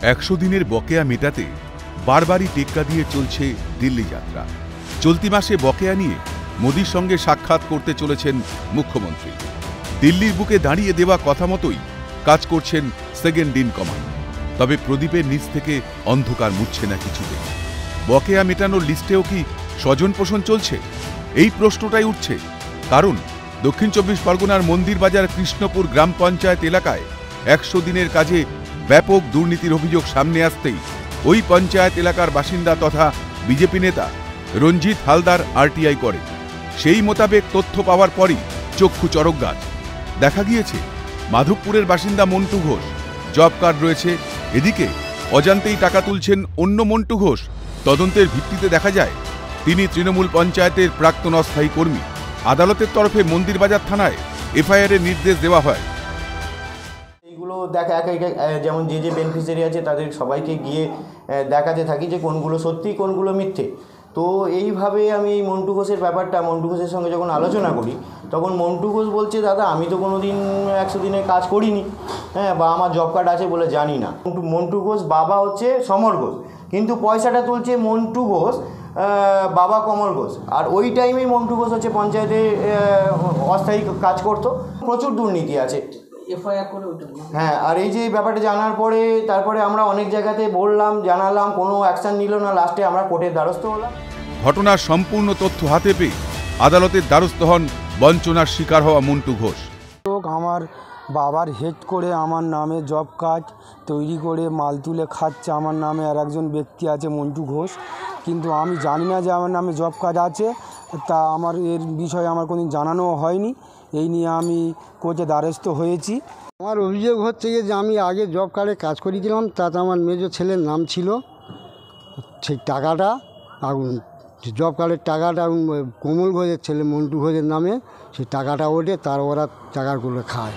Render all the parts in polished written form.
100 দিনের বকেয়া মেটাতে বারবারই টেক্কা দিয়ে চলছে দিল্লি যাত্রা। চলতি মাসে বকেয়া নিয়ে মোদির সঙ্গে সাক্ষাৎ করতে চলেছেন মুখ্যমন্ত্রী। দিল্লির বুকে দাঁড়িয়ে দেওয়া কথা মতোই কাজ করছেন সেকেন্ড ইন কমান্ড। তবে প্রদীপের নিচ থেকে অন্ধকার মুছছে না কিছুতে। বকেয়া মেটানোর লিস্টেও কি স্বজন পোষণ চলছে? এই প্রশ্নটাই উঠছে, কারণ দক্ষিণ 24 পরগনার মন্দিরবাজার কৃষ্ণপুর গ্রাম পঞ্চায়েত এলাকায় 100 দিনের কাজে ব্যাপক দুর্নীতির অভিযোগ সামনে আসতেই ওই পঞ্চায়েত এলাকার বাসিন্দা তথা বিজেপি নেতা রঞ্জিত হালদার আরটিআই করে। সেই মোতাবেক তথ্য পাওয়ার পরই চক্ষু চড়ক গাছ। দেখা গিয়েছে মাধবপুরের বাসিন্দা মন্টু ঘোষ, জব কার্ড রয়েছে, এদিকে অজান্তেই টাকা তুলছেন অন্য মন্টু ঘোষ। তদন্তের ভিত্তিতে দেখা যায় তিনি তৃণমূল পঞ্চায়েতের প্রাক্তন অস্থায়ী কর্মী। আদালতের তরফে মন্দিরবাজার থানায় এফআইআর এর নির্দেশ দেওয়া হয়। এইগুলো দেখা যেমন যে বেনিফিশিয়ারি আছে তাদের সবাইকে গিয়ে দেখাতে থাকি যে কোনগুলো সত্যি কোনগুলো মিথ্যে। তো এইভাবে আমি এই মন্টু ঘোষের ব্যাপারটা মন্টু ঘোষের সঙ্গে যখন আলোচনা করি তখন মন্টু ঘোষ বলছে, দাদা আমি তো কোনো দিন 100 দিনের কাজ করিনি, বা আমার জব কার্ড আছে বলে জানি না। মন্টু ঘোষ বাবা হচ্ছে সমর ঘোষ, কিন্তু পয়সাটা তুলছে মন্টু ঘোষ বাবা কমল ঘোষ। আর ওই টাইমেই মন্টু ঘোষ হচ্ছে পঞ্চায়েতে অস্থায়ী কাজ করতো। প্রচুর দুর্নীতি আছে। হ্যাঁ, আর এই যে ব্যাপারটা জানার পরে তারপরে আমরা অনেক জায়গাতে বললাম, জানালাম, কোনো অ্যাকশন নিল না। লাস্টে আমরা কোর্টের দ্বারস্থ হলাম। ঘটনার সম্পূর্ণ তথ্য হাতে পেয়ে আদালতের দ্বারস্থ হন বঞ্চনার শিকার হওয়া মন্টু ঘোষ। আমার বাবার হেড করে আমার নামে জব কার্ড তৈরি করে মাল তুলে খাচ্ছে আমার নামে আর একজন ব্যক্তি আছে মন্টু ঘোষ, কিন্তু আমি জানি না যে আমার নামে জব কার্ড আছে। তা আমার এর বিষয়ে আমার কোনোদিন জানানোও হয়নি। এই নিয়ে আমি কোর্টে দ্বারস্থ হয়েছি। আমার অভিযোগ হচ্ছে যে আমি আগে জব কার্ডে কাজ করেছিলাম, তাতে আমার মেজো ছেলের নাম ছিল। সেই টাকাটা জব কার্ডের টাকাটা কমল ঘোষের ছেলে মন্টু ঘোষের নামে সেই টাকাটা ওঠে, তার ওরা টাকাগুলো খায়।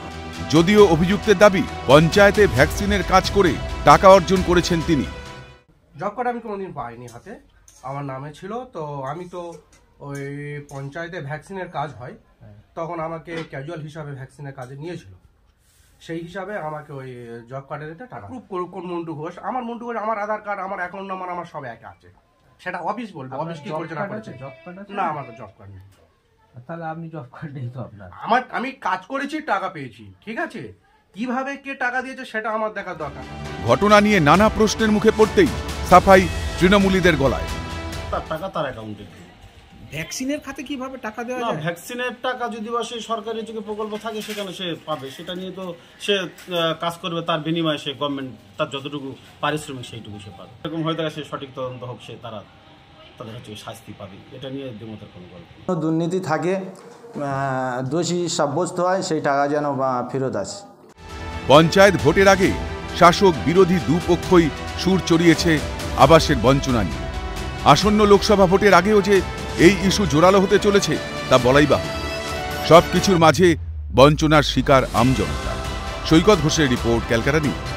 যদিও অভিযুক্তের দাবি পঞ্চায়েতে ভ্যাকসিনের কাজ করে টাকা অর্জন করেছেন তিনি। জব কার্ড আমি কোনোদিন পাইনি হাতে, আমার নামে ছিল। তো আমি তো ওই পঞ্চায়েতে ভ্যাকসিনের কাজ হয়, তখন আমাকে ক্যাজুয়াল হিসাবে ভ্যাকসিনের কাজে নিয়েছিল। সেই হিসাবে আমাকে ওই জব কার্ডের টাকা প্রুফ করুক কোন মন্টু ঘোষ। আমার মন্টু ঘোষ, আমার আধার কার্ড, আমার অ্যাকাউন্ট নাম্বার, আমার সব একে আছে। সেটা অফিস বলবে, অফিস কি করছে না করছে। না, আমার জব কার্ড নেই। তাহলে আপনি জব কার্ড নেই তো আপনার? আমি কাজ করেছি, টাকা পেয়েছি, ঠিক আছে। কিভাবে কে টাকা দিয়েছে সেটা আমার দেখার দরকার। ঘটনা নিয়ে নানা প্রশ্নের মুখে পড়তেই সাফাই তৃণমূলীদের গলায়। তার টাকা তার অ্যাকাউন্টে। ভ্যাকসিনের খাতে কিভাবে টাকা দেওয়া যায়? ভ্যাকসিনের টাকা যদি বা সেই সরকারি যে প্রকল্প থাকে সেখানে সে পাবে, সেটা নিয়ে তো সে কাজ করবে, তার বিনিময়ে সে গভর্নমেন্ট তার যতটুকু পারিশ্রমিক সেইটুকু সে পাবে। এরকম হয়ে থাকে, সে সঠিক তদন্ত হোক, সে তাদের হচ্ছে শাস্তি পাবে। এটা নিয়ে দ্বিমতের কোনো গল্প। দুর্নীতি থাকে, দোষী সাব্যস্ত হয়, সেই টাকা যেন ফেরত আসে। পঞ্চায়েত ভোটের আগে শাসক বিরোধী দুপক্ষই সুর চড়িয়েছে আবাসের বঞ্চনা নিয়ে। আসন্ন লোকসভা ভোটের আগেও যে এই ইস্যু জোরালো হতে চলেছে তা বলাই বাহুল্য। সবকিছুর মাঝে বঞ্চনার শিকার আমজনতা। সৈকত ঘোষের রিপোর্ট, ক্যালকাটা নিউজ।